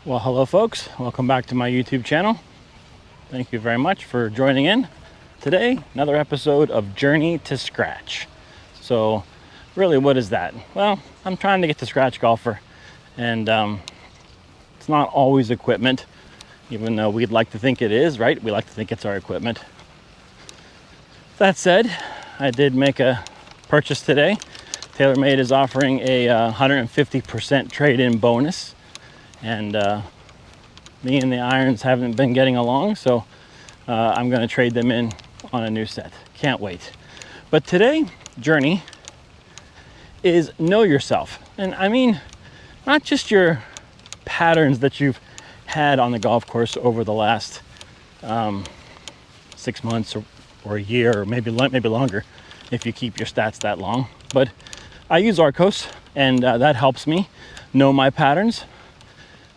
Well, hello folks, welcome back to my YouTube channel. Thank you very much for joining in. Today, another episode of Journey to Scratch. So really, what is that? Well, I'm trying to get to Scratch Golfer, and it's not always equipment, even though we'd like to think it is, right? We like to think it's our equipment. That said, I did make a purchase today. TaylorMade is offering a 150% trade-in bonus. And me and the irons haven't been getting along, so I'm going to trade them in on a new set. Can't wait. But today, journey is know yourself. And I mean, not just your patterns that you've had on the golf course over the last 6 months or a year, or maybe longer if you keep your stats that long. But I use Arccos, and that helps me know my patterns.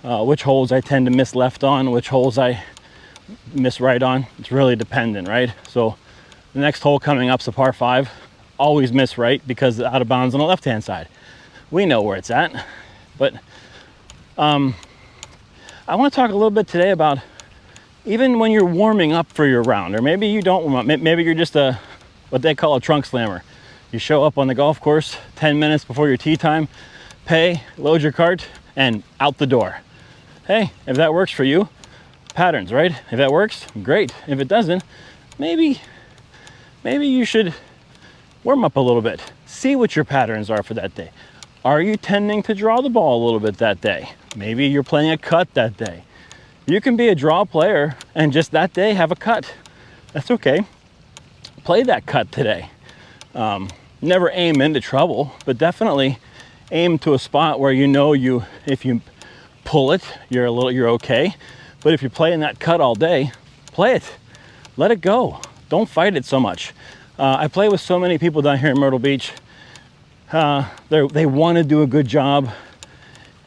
Which holes I tend to miss left on, which holes I miss right on. It's really dependent, right? So the next hole coming up's a par 5. Always miss right because out of bounds on the left-hand side. We know where it's at. But I want to talk a little bit today about even when you're warming up for your round, or maybe you don't warm up. Maybe you're just what they call a trunk slammer. You show up on the golf course 10 minutes before your tee time, pay, load your cart, and out the door. Hey, if that works for you, patterns, right? If that works, great. If it doesn't, maybe you should warm up a little bit. See what your patterns are for that day. Are you tending to draw the ball a little bit that day? Maybe you're playing a cut that day. You can be a draw player and just that day have a cut. That's okay. Play that cut today. Never aim into trouble, but definitely aim to a spot where you know if you pull it, you're okay. But if you're playing that cut all day, play it. Let it go. Don't fight it so much. I play with so many people down here in Myrtle Beach. They want to do a good job,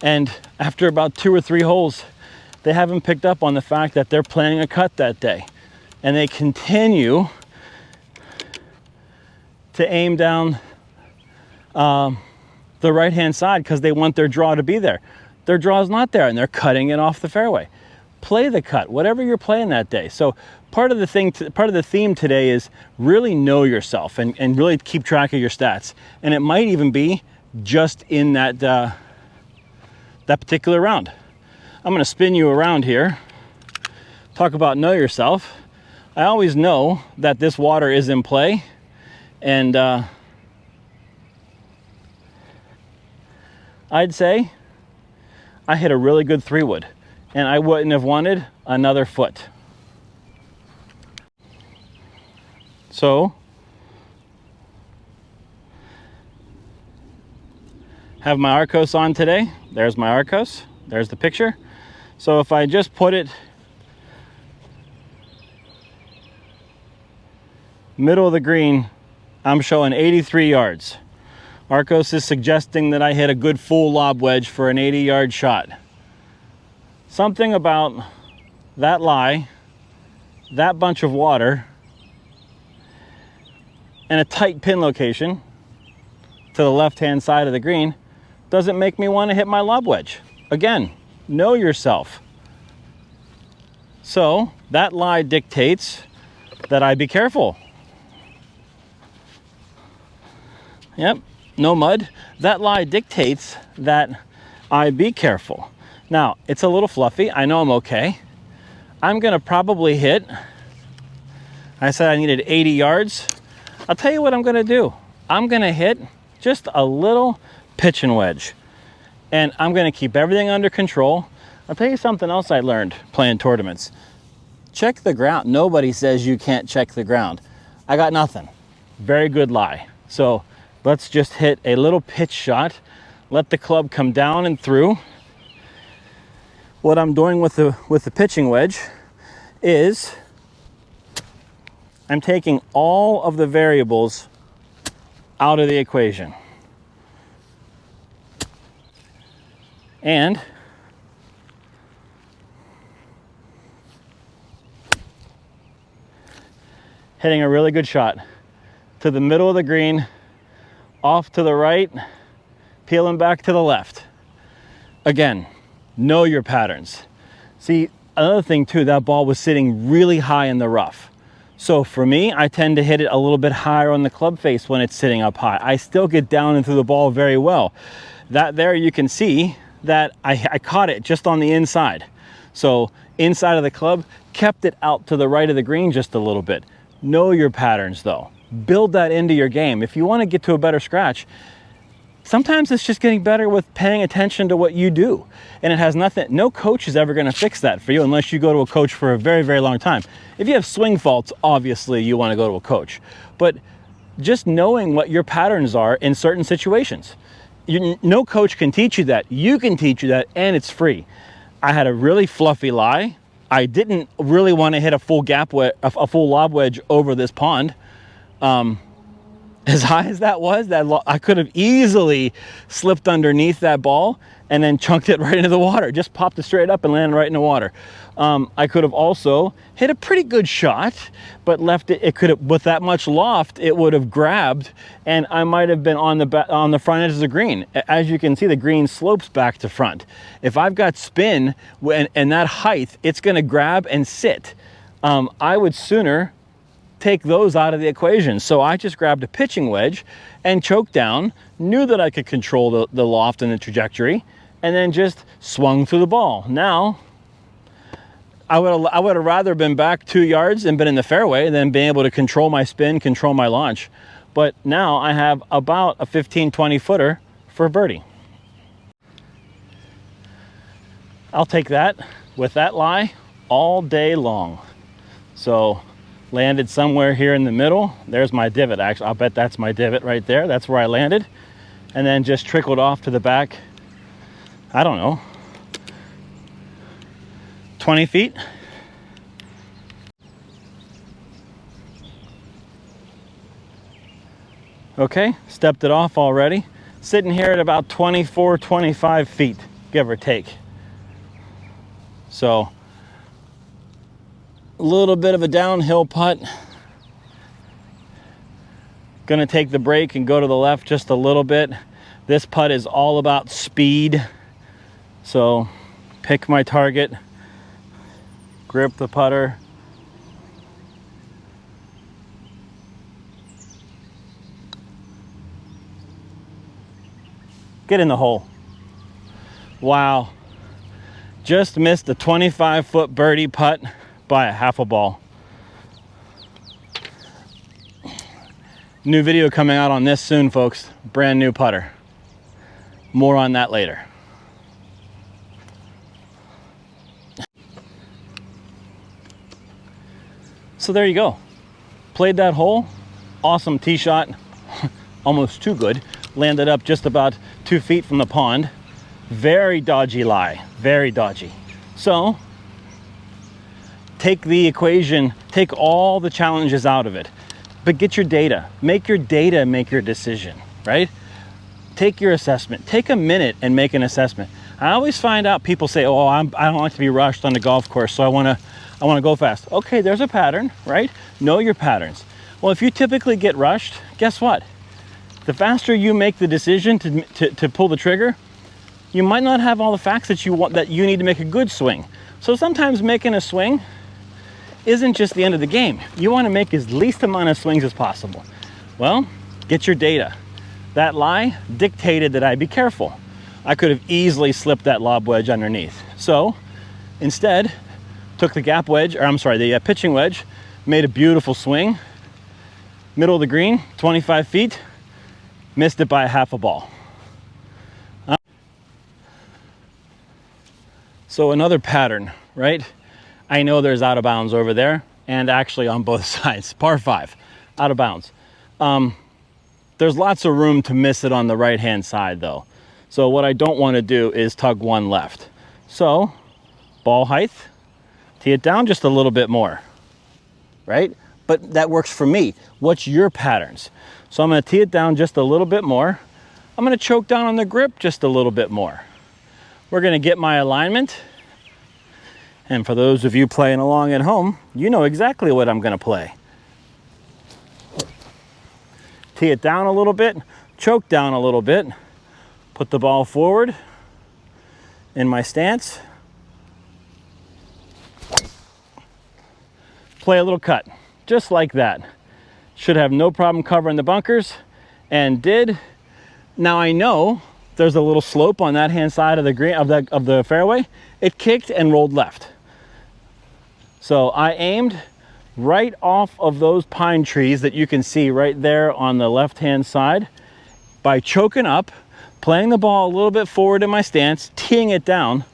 and after about 2 or 3 holes, they haven't picked up on the fact that they're playing a cut that day, and they continue to aim down the right-hand side because they want their draw to be there. Their draw is not there, and they're cutting it off the fairway. Play the cut, whatever you're playing that day. So part of the theme today is really know yourself and really keep track of your stats. And it might even be just in that particular round. I'm going to spin you around here. Talk about know yourself. I always know that this water is in play, and I'd say I hit a really good 3-wood, and I wouldn't have wanted another foot. So, have my Arccos on today. There's my Arccos. There's the picture. So if I just put it middle of the green, I'm showing 83 yards. Arccos is suggesting that I hit a good full lob wedge for an 80-yard shot. Something about that lie, that bunch of water, and a tight pin location to the left-hand side of the green doesn't make me want to hit my lob wedge. Again, know yourself. So that lie dictates that I be careful. Yep. No mud. That lie dictates that I be careful. Now, it's a little fluffy. I know I'm okay. I'm going to probably hit, I said I needed 80 yards. I'll tell you what I'm going to do. I'm going to hit just a little pitching wedge. And I'm going to keep everything under control. I'll tell you something else I learned playing tournaments. Check the ground. Nobody says you can't check the ground. I got nothing. Very good lie. So let's just hit a little pitch shot. Let the club come down and through. What I'm doing with the pitching wedge is I'm taking all of the variables out of the equation. And hitting a really good shot to the middle of the green, off to the right, peeling back to the left. Again, Know your patterns. See, another thing too, that ball was sitting really high in the rough. So for me, I tend to hit it a little bit higher on the club face when it's sitting up high. I still get down into the ball very well. That there, you can see that I caught it just on the inside. So inside of the club, kept it out to the right of the green just a little bit. Know your patterns though. Build that into your game. If you want to get to a better scratch, sometimes it's just getting better with paying attention to what you do. And it has nothing, no coach is ever going to fix that for you unless you go to a coach for a very, very long time. If you have swing faults, obviously you want to go to a coach. But just knowing what your patterns are in certain situations. No coach can teach you that. You can teach you that, and it's free. I had a really fluffy lie. I didn't really want to hit a full lob wedge over this pond. As high as that was, I could have easily slipped underneath that ball and then chunked it right into the water. Just popped it straight up and landed right in the water. I could have also hit a pretty good shot, but left it. It could have, with that much loft, it would have grabbed, and I might have been on the front edge of the green. As you can see, the green slopes back to front. If I've got spin and that height, it's going to grab and sit. I would sooner take those out of the equation. So I just grabbed a pitching wedge and choked down, knew that I could control the loft and the trajectory, and then just swung through the ball. Now, I would have rather been back 2 yards and been in the fairway than being able to control my spin, control my launch. But now I have about a 15, 20 footer for birdie. I'll take that with that lie all day long. So landed somewhere here in the middle. There's my divot. Actually, I'll bet that's my divot right there. That's where I landed. And then just trickled off to the back, I don't know, 20 feet. Okay, stepped it off already. Sitting here at about 24, 25 feet, give or take. So, a little bit of a downhill putt. Gonna take the break and go to the left just a little bit. This putt is all about speed. So pick my target, grip the putter. Get in the hole. Wow. Just missed a 25-foot birdie putt by a half a ball. New video coming out on this soon, folks. Brand new putter. More on that later. So there you go. Played that hole. Awesome tee shot. Almost too good. Landed up just about 2 feet from the pond. Very dodgy lie. Very dodgy. So take the equation, take all the challenges out of it, but get your data. Make your data make your decision, right? Take your assessment. Take a minute and make an assessment. I always find out people say, oh, I don't like to be rushed on the golf course, so I want to go fast. Okay, there's a pattern, right? Know your patterns. Well, if you typically get rushed, guess what? The faster you make the decision to pull the trigger, you might not have all the facts that you need to make a good swing. So sometimes making a swing isn't just the end of the game. You want to make as least amount of swings as possible. Well, get your data. That lie dictated that I be careful. I could have easily slipped that lob wedge underneath. So instead, took the gap wedge, or I'm sorry, the pitching wedge, made a beautiful swing, middle of the green, 25 feet, missed it by a half a ball. So another pattern, right? I know there's out of bounds over there, and actually on both sides. Par 5, out of bounds. There's lots of room to miss it on the right-hand side though. So what I don't want to do is tug one left. So, ball height, tee it down just a little bit more, right? But that works for me. What's your patterns? So I'm going to tee it down just a little bit more. I'm going to choke down on the grip just a little bit more. We're going to get my alignment. And for those of you playing along at home, you know exactly what I'm going to play. Tee it down a little bit, choke down a little bit, put the ball forward, in my stance, play a little cut, just like that. Should have no problem covering the bunkers, and did. Now I know there's a little slope on that hand side of the green of the fairway. It kicked and rolled left. So I aimed right off of those pine trees that you can see right there on the left hand side by choking up, playing the ball a little bit forward in my stance, teeing it down.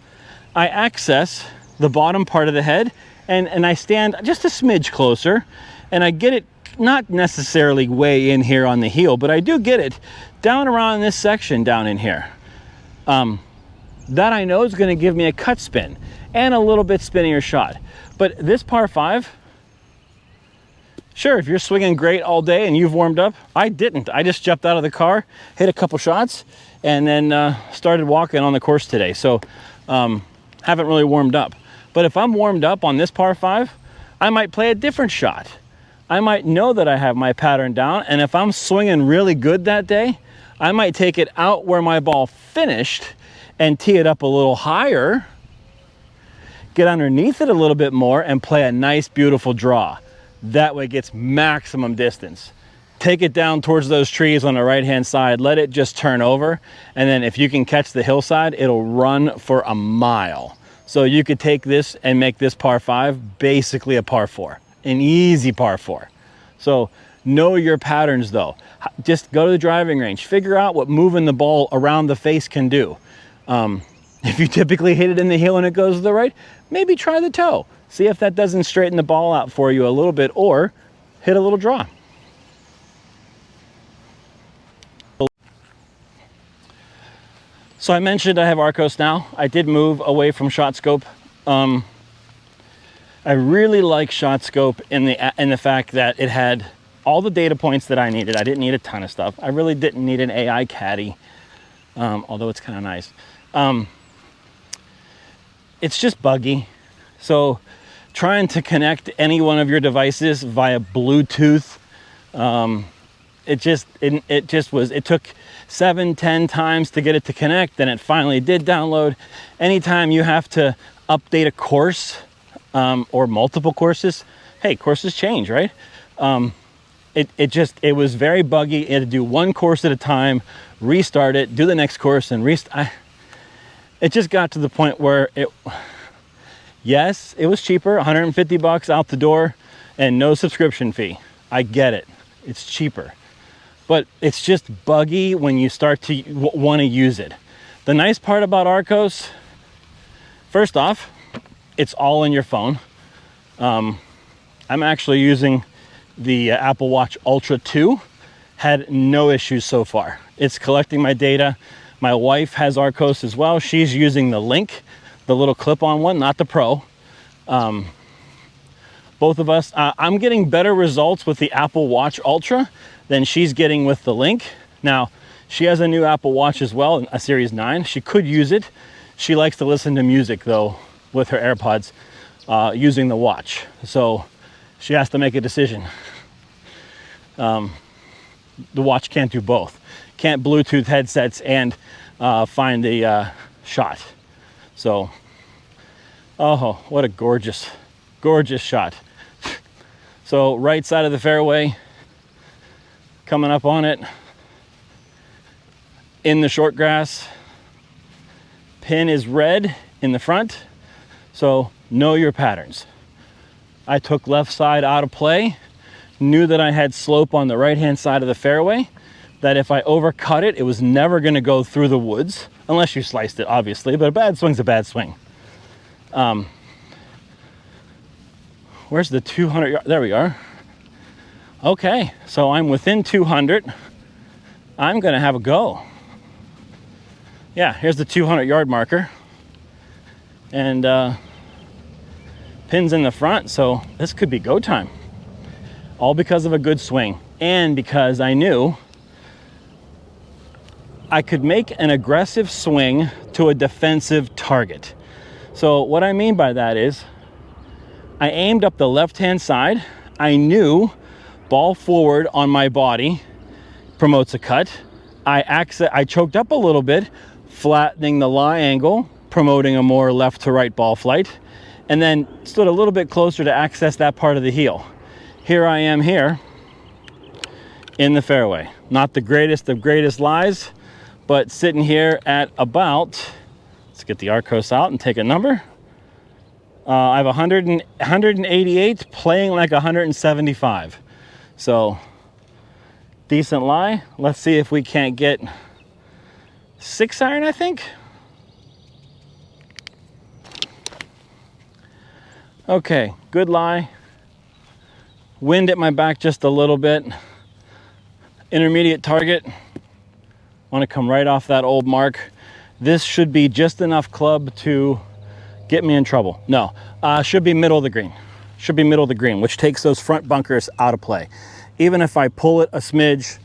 I access the bottom part of the head and I stand just a smidge closer, and I get it not necessarily way in here on the heel, but I do get it down around this section down in here. That I know is going to give me a cut spin and a little bit spinnier shot. But this par 5, sure, if you're swinging great all day and you've warmed up, I didn't. I just jumped out of the car, hit a couple shots, and then started walking on the course today. So haven't really warmed up. But if I'm warmed up on this par 5, I might play a different shot. I might know that I have my pattern down, and if I'm swinging really good that day, I might take it out where my ball finished and tee it up a little higher, get underneath it a little bit more, and play a nice, beautiful draw. That way it gets maximum distance. Take it down towards those trees on the right-hand side, let it just turn over, and then if you can catch the hillside, it'll run for a mile. So you could take this and make this par 5 basically a par 4, an easy par 4. So know your patterns though. Just go to the driving range, figure out what moving the ball around the face can do. If you typically hit it in the heel and it goes to the right, maybe try the toe. See if that doesn't straighten the ball out for you a little bit, or hit a little draw. So I mentioned I have Arccos now. I did move away from ShotScope. I really like ShotScope in the fact that it had all the data points that I needed. I didn't need a ton of stuff. I really didn't need an AI caddy, although it's kind of nice. It's just buggy. So trying to connect any one of your devices via Bluetooth, it took 7-10 times to get it to connect, then it finally did download. Anytime you have to update a course, or multiple courses, hey, courses change, right? It was very buggy. You had to do one course at a time, restart it, do the next course, and it just got to the point where yes, it was cheaper, 150 bucks out the door and no subscription fee. I get it, it's cheaper, but it's just buggy when you start to want to use it. The nice part about Arccos, first off, it's all in your phone. I'm actually using the Apple Watch Ultra 2, had no issues so far. It's collecting my data. My wife has Arccos as well. She's using the Link, the little clip-on one, not the Pro. Both of us, I'm getting better results with the Apple Watch Ultra than she's getting with the Link. Now, she has a new Apple Watch as well, a Series 9. She could use it. She likes to listen to music though with her AirPods using the watch. So she has to make a decision. The watch can't do both. Can't Bluetooth headsets and find the shot. So, oh, what a gorgeous, gorgeous shot. So right side of the fairway, coming up on it, in the short grass. Pin is red in the front, so know your patterns. I took left side out of play, knew that I had slope on the right-hand side of the fairway, that if I overcut it, it was never gonna go through the woods, unless you sliced it, obviously, but a bad swing's a bad swing. Where's the 200 yard? There we are. Okay, so I'm within 200. I'm gonna have a go. Yeah, here's the 200 yard marker. And pins in the front, so this could be go time. All because of a good swing, and because I knew I could make an aggressive swing to a defensive target. So what I mean by that is, I aimed up the left-hand side. I knew ball forward on my body promotes a cut. I choked up a little bit, flattening the lie angle promoting a more left to right ball flight, and then stood a little bit closer to access that part of the heel. Here I am here in the fairway. Not the greatest of greatest lies, but sitting here at about, let's get the Arccos out and take a number. I have 188 playing like 175. So decent lie. Let's see if we can't get 6 iron, I think. Okay, good lie. Wind at my back just a little bit. Intermediate target. Want to come right off that old mark. This should be just enough club to get me in trouble. No, should be middle of the green. Should be middle of the green, which takes those front bunkers out of play. Even if I pull it a smidge,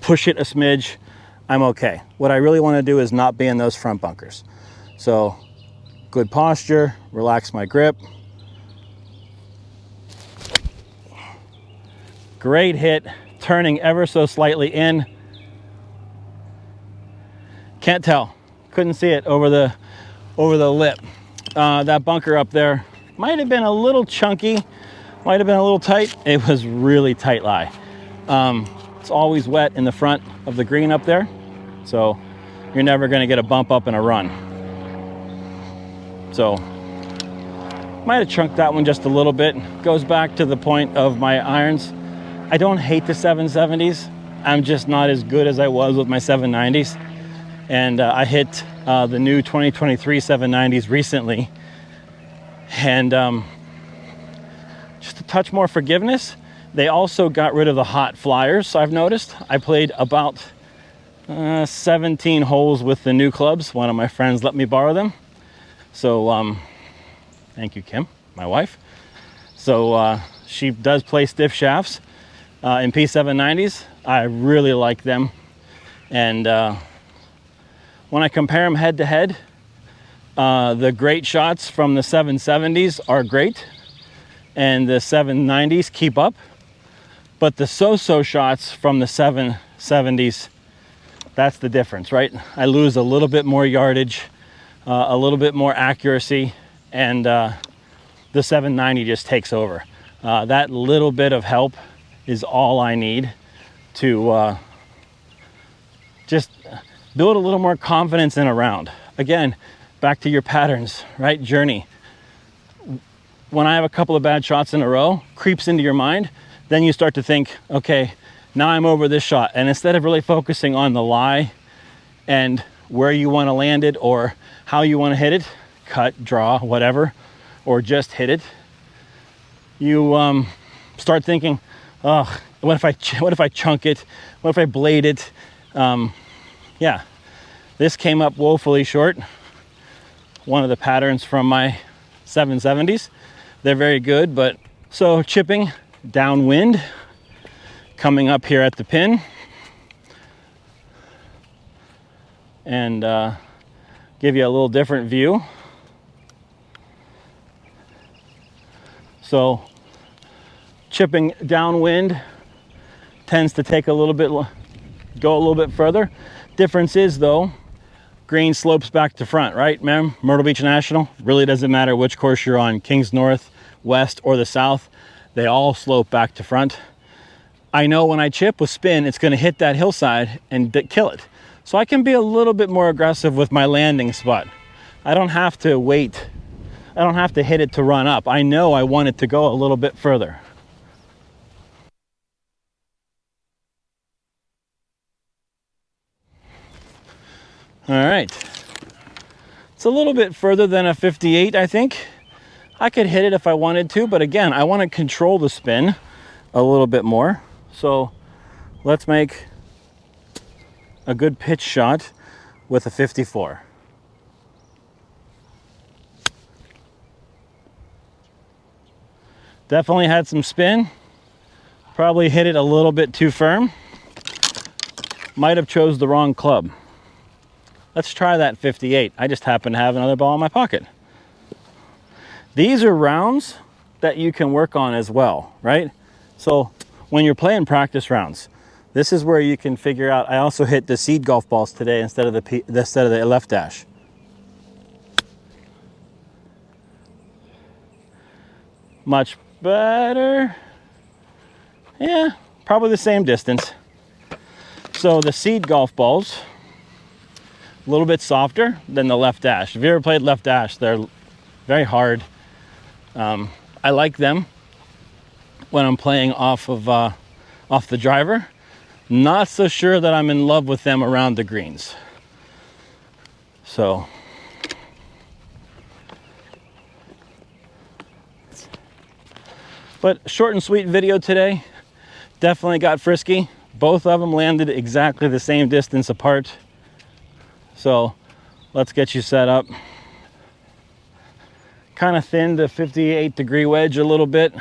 push it a smidge, I'm okay. What I really want to do is not be in those front bunkers. So good posture, relax my grip. Great hit, turning ever so slightly in. Can't tell, couldn't see it over the lip. That bunker up there might have been a little chunky, might have been a little tight. It was really tight lie. It's always wet in the front of the green up there, so you're never gonna get a bump up and a run. So might have chunked that one just a little bit. Goes back to the point of my irons. I don't hate the 770s. I'm just not as good as I was with my 790s. And I hit the new 2023 790s recently. And just a touch more forgiveness. They also got rid of the hot flyers, so I've noticed. I played about 17 holes with the new clubs. One of my friends let me borrow them. So thank you, Kim, my wife. So she does play stiff shafts in P790s. I really like them. And when I compare them head to head, the great shots from the 770s are great, and the 790s keep up. But the so-so shots from the 770s, that's the difference, right? I lose a little bit more yardage, a little bit more accuracy, and the 790 just takes over. That little bit of help is all I need to just build a little more confidence in a round. Again, back to your patterns, right? Journey. When I have a couple of bad shots in a row, creeps into your mind, then you start to think, okay, now I'm over this shot. And instead of really focusing on the lie and where you want to land it or how you want to hit it, cut, draw, whatever, or just hit it, you start thinking, oh, what if I chunk it? What if I blade it? Yeah, this came up woefully short. One of the patterns from my 770s. They're very good, but so chipping downwind, coming up here at the pin, and give you a little different view. So chipping downwind tends to take a little bit, go a little bit further. Difference is though, green slopes back to front, right? Ma'am, Myrtle Beach National, really doesn't matter which course you're on, Kings North, West, or the South, they all slope back to front. I know when I chip with spin, it's gonna hit that hillside and kill it. So I can be a little bit more aggressive with my landing spot. I don't have to wait. I don't have to hit it to run up. I know I want it to go a little bit further. All right. It's a little bit further than a 58, I think. I could hit it if I wanted to, but again, I want to control the spin a little bit more. So let's make a good pitch shot with a 54. Definitely had some spin. Probably hit it a little bit too firm. Might have chose the wrong club. Let's try that 58. I just happen to have another ball in my pocket. These are rounds that you can work on as well, right? So when you're playing practice rounds, this is where you can figure out. I also hit the seed golf balls today instead of the left dash. Much better. Yeah, probably the same distance. So the seed golf balls, a little bit softer than the left dash. If you ever played left dash, they're very hard. I like them when I'm playing off the driver. Not so sure that I'm in love with them around the greens. So but short and sweet video today. Definitely got frisky. Both of them landed exactly the same distance apart. So let's get you set up. Kind of thinned the 58-degree wedge a little bit.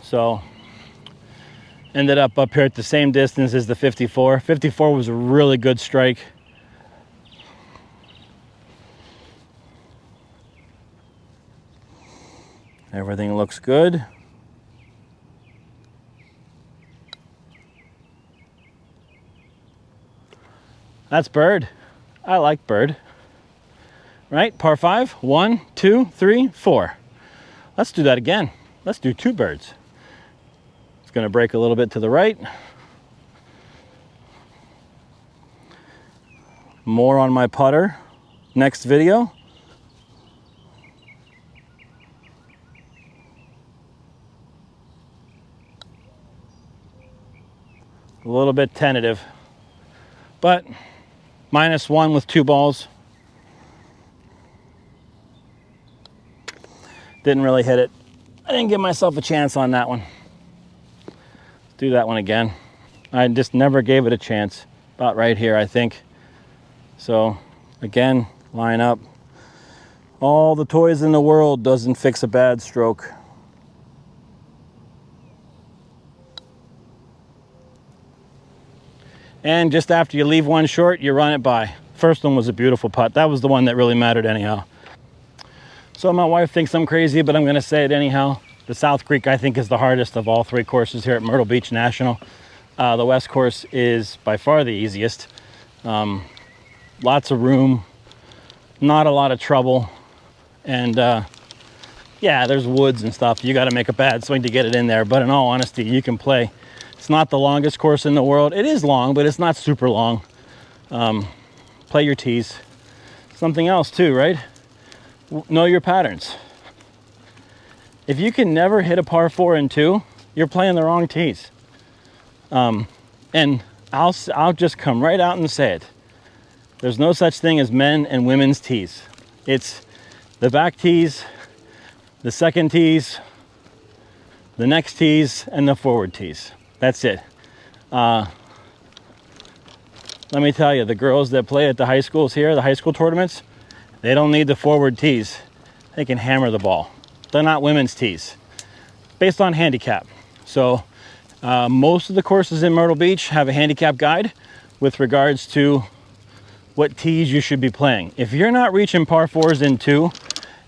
So ended up here at the same distance as the 54. 54 was a really good strike. Everything looks good. That's bird. I like bird. Right? Par 5. 1, 2, 3, 4. Let's do that again. Let's do 2 birds. It's going to break a little bit to the right. More on my putter next video. A little bit tentative, but -1 with 2 balls. Didn't really hit it. I didn't give myself a chance on that one. Let's do that one again. I just never gave it a chance. About right here, I think. So again, line up. All the toys in the world doesn't fix a bad stroke. And just after you leave one short, you run it by. First one was a beautiful putt. That was the one that really mattered anyhow. So my wife thinks I'm crazy, but I'm gonna say it anyhow. The South Creek, I think, is the hardest of all 3 courses here at Myrtle Beach National. The West course is by far the easiest. Lots of room, not a lot of trouble. And yeah, there's woods and stuff. You gotta make a bad swing to get it in there. But in all honesty, you can play. It's not the longest course in the world. It is long, but it's not super long. Play your tees. Something else too, right? Know your patterns. If you can never hit a par 4 and 2, you're playing the wrong tees. And I'll just come right out and say it. There's no such thing as men and women's tees. It's the back tees, the second tees, the next tees, and the forward tees. That's it. Let me tell you, the girls that play at the high schools here, the high school tournaments, they don't need the forward tees. They can hammer the ball. They're not women's tees. Based on handicap. So most of the courses in Myrtle Beach have a handicap guide with regards to what tees you should be playing. If you're not reaching par 4s in 2,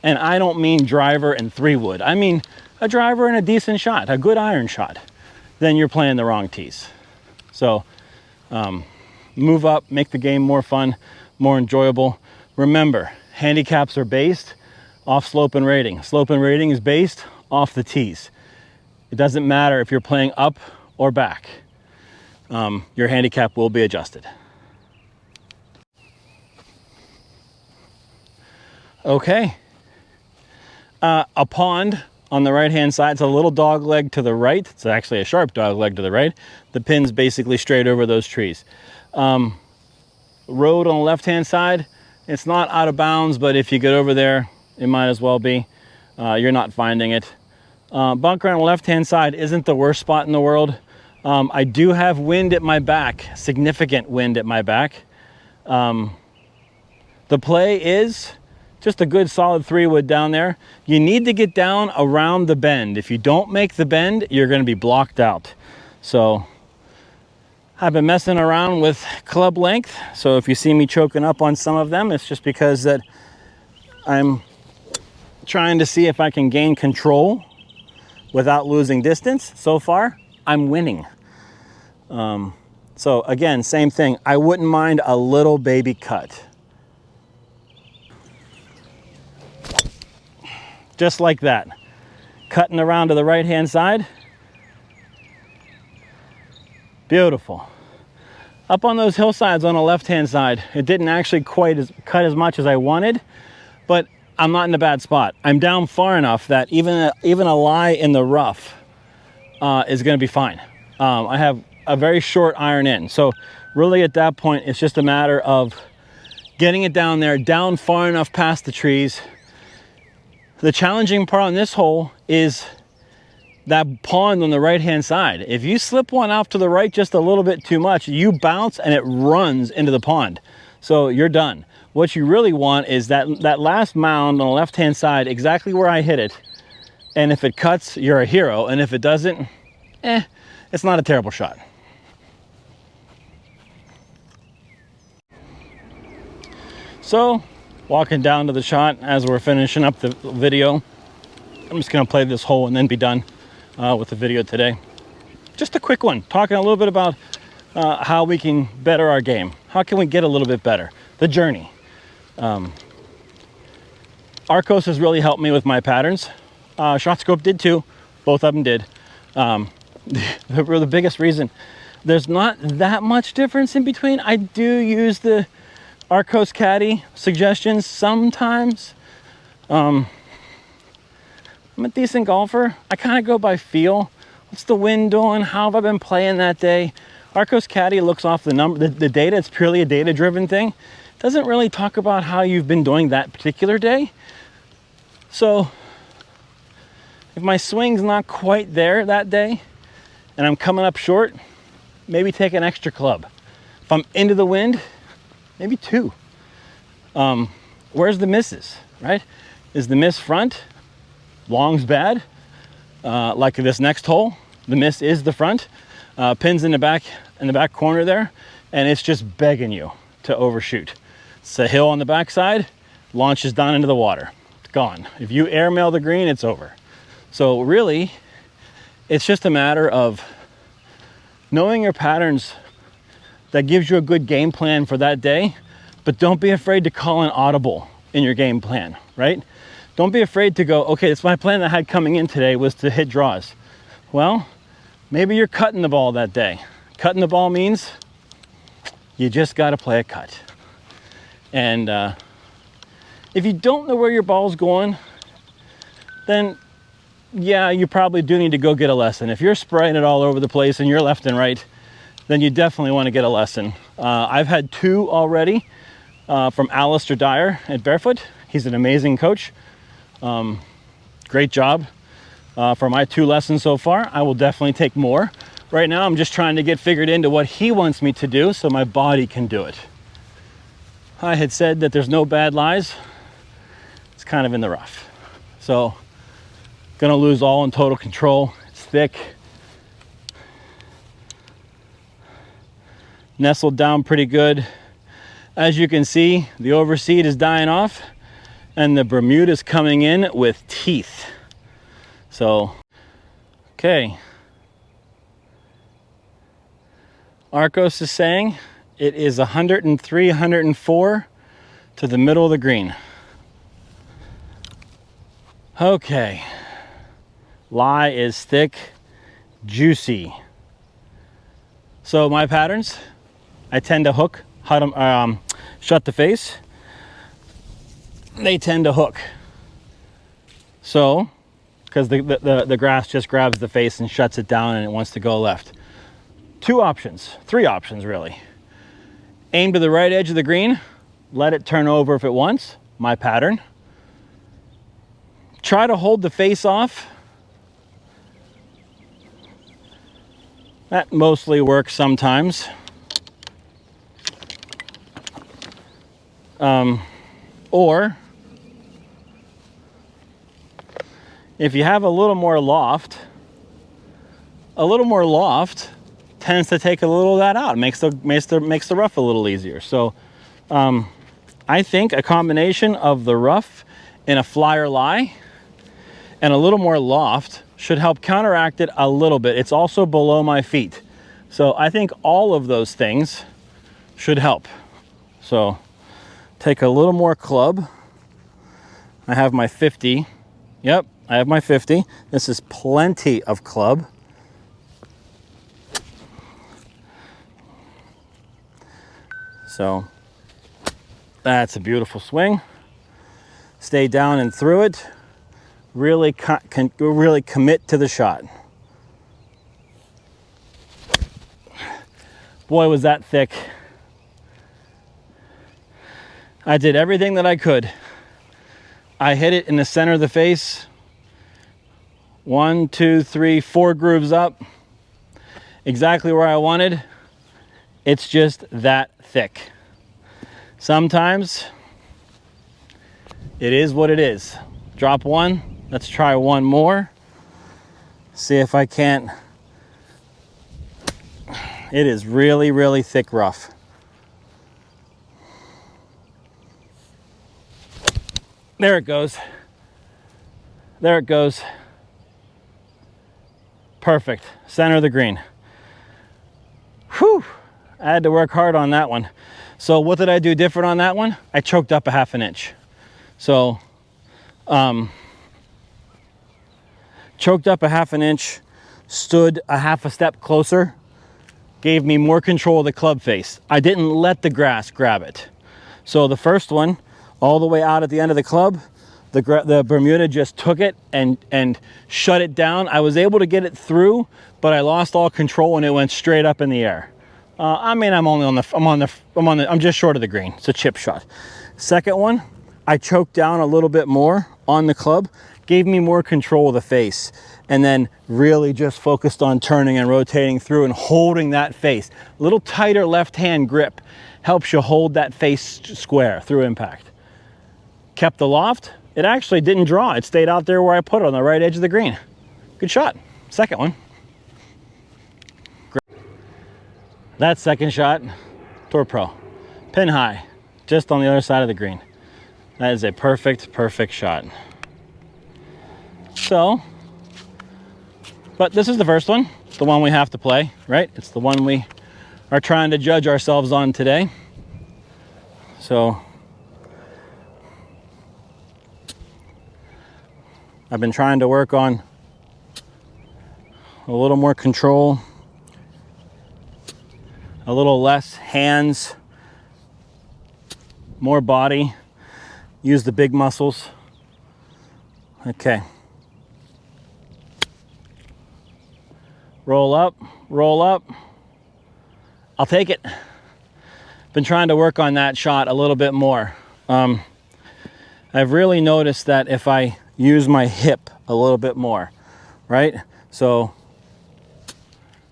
and I don't mean driver and 3-wood, I mean a driver and a decent shot, a good iron shot, then you're playing the wrong tees. So move up, make the game more fun, more enjoyable. Remember, handicaps are based off slope and rating. Slope and rating is based off the tees. It doesn't matter if you're playing up or back. Your handicap will be adjusted. Okay. A pond on the right hand side. It's a little dog leg to the right. It's actually a sharp dog leg to the right. The pin's basically straight over those trees. Road on the left hand side. It's not out of bounds, but if you get over there, it might as well be. You're not finding it. Bunker on the left hand side isn't the worst spot in the world. I do have wind at my back, significant wind at my back. The play is just a good solid 3-wood down there. You need to get down around the bend. If you don't make the bend, you're going to be blocked out. So I've been messing around with club length. So if you see me choking up on some of them, it's just because that I'm trying to see if I can gain control without losing distance. So far, I'm winning. So again, same thing. I wouldn't mind a little baby cut. just like that. Cutting around to the right-hand side. Beautiful. Up on those hillsides on the left-hand side, it didn't actually cut as much as I wanted, but I'm not in a bad spot. I'm down far enough that even a lie in the rough is going to be fine. I have a very short iron in, so really at that point it's just a matter of getting it down there, down far enough past the trees. The challenging part on this hole is that pond on the right hand side. If you slip one off to the right just a little bit too much, you bounce and it runs into the pond, so you're done. What you really want is that last mound on the left hand side, exactly where I hit it, and if it cuts, you're a hero, and if it doesn't, it's not a terrible shot. So walking down to the shot as we're finishing up the video, I'm just gonna play this hole and then be done with the video today. Just a quick one, talking a little bit about how we can better our game. How can we get a little bit better? The journey. Arccos has really helped me with my patterns. ShotScope did too. Both of them did. The biggest reason, there's not that much difference in between. I do use the Arccos Caddy suggestions sometimes. I'm a decent golfer. I kind of go by feel. What's the wind doing? How have I been playing that day? Arccos Caddy looks off the number, the data. It's purely a data-driven thing. It doesn't really talk about how you've been doing that particular day. So if my swing's not quite there that day and I'm coming up short, maybe take an extra club. If I'm into the wind, maybe two. Where's the misses, right? Is the miss front? Long's bad. Like this next hole, the miss is the front. Pins in the back corner there, and it's just begging you to overshoot. It's a hill on the backside, launches down into the water. It's gone. If you airmail the green, it's over. So really, it's just a matter of knowing your patterns. That gives you a good game plan for that day, but don't be afraid to call an audible in your game plan, right? Don't be afraid to go, okay, it's my plan that I had coming in today was to hit draws. Well, maybe you're cutting the ball that day. Cutting the ball means you just got to play a cut. And if you don't know where your ball's going, then yeah, you probably do need to go get a lesson. If you're spraying it all over the place and you're left and right, then you definitely want to get a lesson. I've had two already from Alistair Dyer at Barefoot. He's an amazing coach. Great job for my two lessons so far. I will definitely take more. Right now, I'm just trying to get figured into what he wants me to do so my body can do it. I had said that there's no bad lies. It's kind of in the rough. So, gonna lose all in total control. It's thick. Nestled down pretty good. As you can see, the overseed is dying off and the Bermuda is coming in with teeth. So, okay. Arccos is saying it is 103, 104 to the middle of the green. Okay. Lie is thick, juicy. So my patterns, I tend to hook, shut the face. They tend to hook. So, because the grass just grabs the face and shuts it down and it wants to go left. Three options really. Aim to the right edge of the green, let it turn over if it wants, my pattern. Try to hold the face off. That mostly works sometimes. Or if you have a little more loft tends to take a little of that out. It makes the rough a little easier. So I think a combination of the rough and a flyer lie and a little more loft should help counteract it a little bit. It's also below my feet. So I think all of those things should help. So take a little more club. I have my 50 Yep, I have my 50. This is plenty of club. So that's a beautiful swing. Stay down and through it. Really commit to the shot. Boy, was that thick. I did everything that I could. I hit it in the center of the face. 1, 2, 3, 4 grooves up. Exactly where I wanted. It's just that thick. Sometimes it is what it is. Drop one. Let's try one more. See if I can't. It is really, really thick rough. There it goes. There it goes. Perfect. Center of the green. Whew. I had to work hard on that one. So what did I do different on that one? I choked up a 1/2 inch. So, choked up a 1/2 inch, stood a 1/2 step closer, gave me more control of the club face. I didn't let the grass grab it. So the first one, all the way out at the end of the club, the Bermuda just took it and shut it down. I was able to get it through, but I lost all control and it went straight up in the air. I mean, I'm just short of the green. It's a chip shot. Second one, I choked down a little bit more on the club, gave me more control of the face, and then really just focused on turning and rotating through and holding that face. A little tighter left hand grip helps you hold that face square through impact. Kept the loft. It actually didn't draw. It stayed out there where I put it on the right edge of the green. Good shot. Second one. That second shot, Tour Pro. Pin high, just on the other side of the green. That is a perfect, perfect shot. So, but this is the first one, the one we have to play, right? It's the one we are trying to judge ourselves on today. So, I've been trying to work on a little more control, a little less hands, more body, use the big muscles. Okay. Roll up, roll up. I'll take it. Been trying to work on that shot a little bit more. I've really noticed that if I use my hip a little bit more, right? So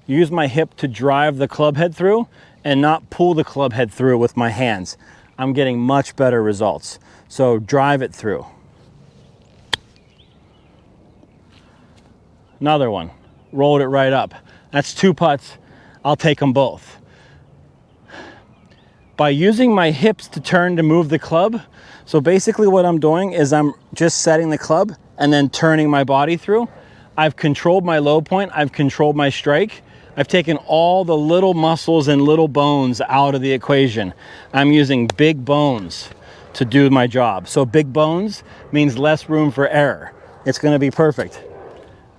use my hip to drive the club head through and not pull the club head through with my hands. I'm getting much better results. So drive it through. Another one, rolled it right up. That's 2 putts, I'll take them both. By using my hips to turn to move the club, so basically what I'm doing is I'm just setting the club and then turning my body through. I've controlled my low point, I've controlled my strike. I've taken all the little muscles and little bones out of the equation. I'm using big bones to do my job. So big bones means less room for error. It's gonna be perfect.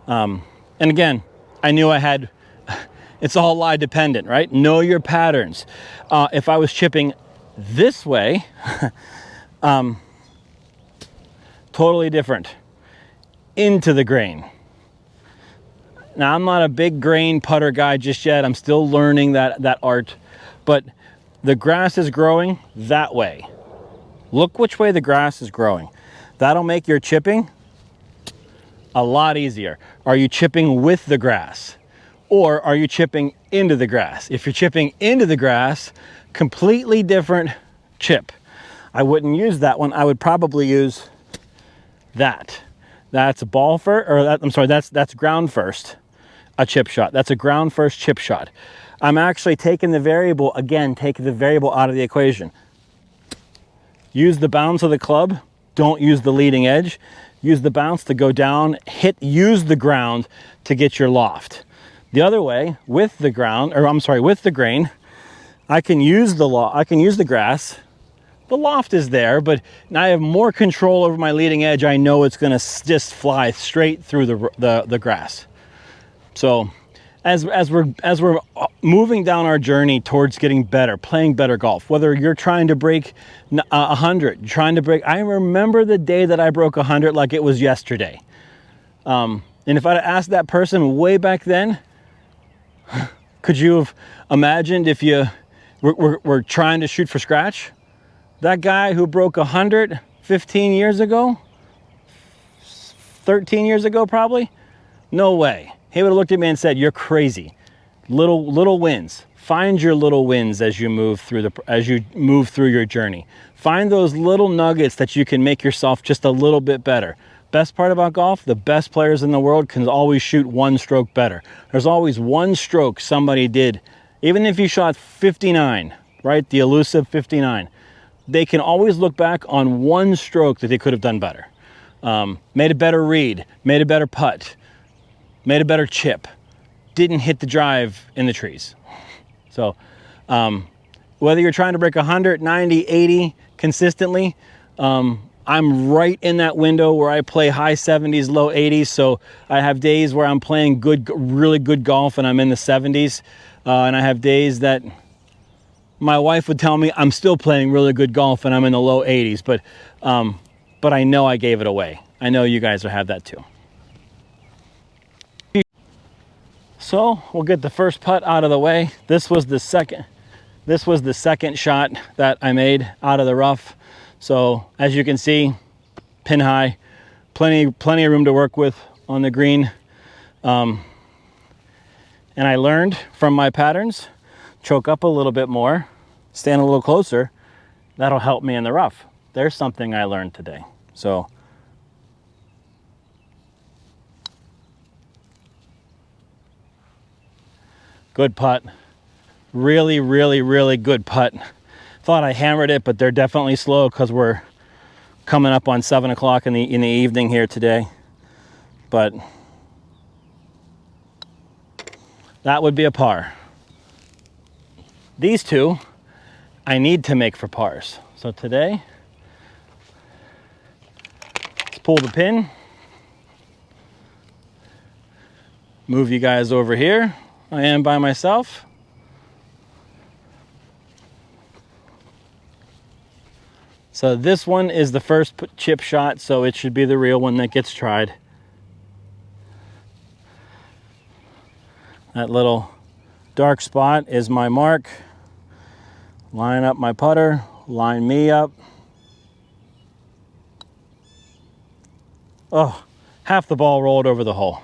And again, I knew I had, it's all lie dependent, right? Know your patterns. If I was chipping this way, totally different. Into the grain. Now, I'm not a big grain putter guy just yet. I'm still learning that art, but the grass is growing that way. Look which way the grass is growing. That'll make your chipping a lot easier. Are you chipping with the grass or are you chipping into the grass? If you're chipping into the grass, completely different chip. I wouldn't use that one. I would probably use that. That's a ball first, or that, I'm sorry, that's ground first, a chip shot. That's a ground first chip shot. I'm actually taking the variable, again, taking the variable out of the equation. Use the bounce of the club. Don't use the leading edge. Use the bounce to go down, use the ground to get your loft. The other way, with the ground, or I'm sorry, with the grain, I can use the grass, The loft is there, but now I have more control over my leading edge. I know it's going to just fly straight through the grass. So as we're moving down our journey towards getting better, playing better golf, whether you're trying to break 100, trying to break, I remember the day that I broke 100 like it was yesterday. And if I'd asked that person way back then, could you have imagined if you were trying to shoot for scratch? That guy who broke 100 15 years ago, 13 years ago probably, no way. He would have looked at me and said, "You're crazy." Little wins. Find your little wins as you move through your journey. Find those little nuggets that you can make yourself just a little bit better. Best part about golf, the best players in the world can always shoot one stroke better. There's always one stroke somebody did. Even if you shot 59, right? The elusive 59. They can always look back on one stroke that they could have done better. Made a better read, made a better putt, made a better chip, didn't hit the drive in the trees. So whether you're trying to break 100, 90, 80 consistently, I'm right in that window where I play high 70s, low 80s. So I have days where I'm playing really good golf and I'm in the 70s. And I have days that my wife would tell me I'm still playing really good golf and I'm in the low 80s. But I know I gave it away. I know you guys will have that too. So we'll get the first putt out of the way. This was the second shot that I made out of the rough. So as you can see, pin high, plenty of room to work with on the green. And I learned from my patterns, choke up a little bit more, stand a little closer. That'll help me in the rough. There's something I learned today. So good putt. Really good putt. Thought I hammered it, but they're definitely slow because we're coming up on 7 o'clock in the evening here today. But that would be a par. These two I need to make for pars. So today, let's pull the pin. Move you guys over here. I am by myself. So this one is the first chip shot, so it should be the real one that gets tried. That little dark spot is my mark. Line up my putter, line me up. Oh, half the ball rolled over the hole.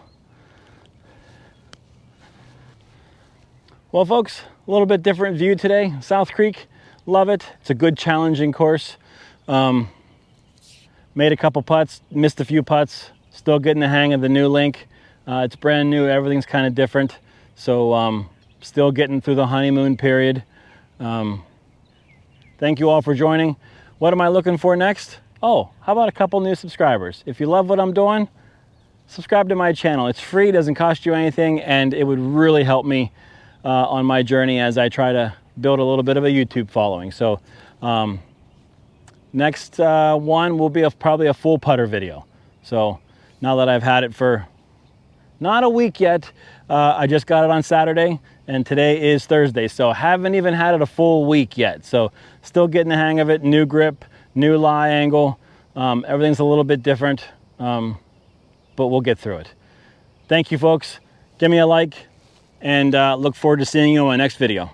Well, folks, a little bit different view today. South Creek, love it. It's a good challenging course. Made a couple putts, missed a few putts, still getting the hang of the new link. It's brand new, everything's kind of different. So still getting through the honeymoon period. Thank you all for joining. What am I looking for next? Oh, how about a couple new subscribers? If you love what I'm doing, subscribe to my channel. It's free, doesn't cost you anything, and it would really help me on my journey as I try to build a little bit of a YouTube following. So next one will be probably a full putter video. So now that I've had it for not a week yet, I just got it on Saturday and today is Thursday. So haven't even had it a full week yet. So still getting the hang of it, new grip, new lie angle. Everything's a little bit different, but we'll get through it. Thank you, folks. Give me a like and look forward to seeing you in my next video.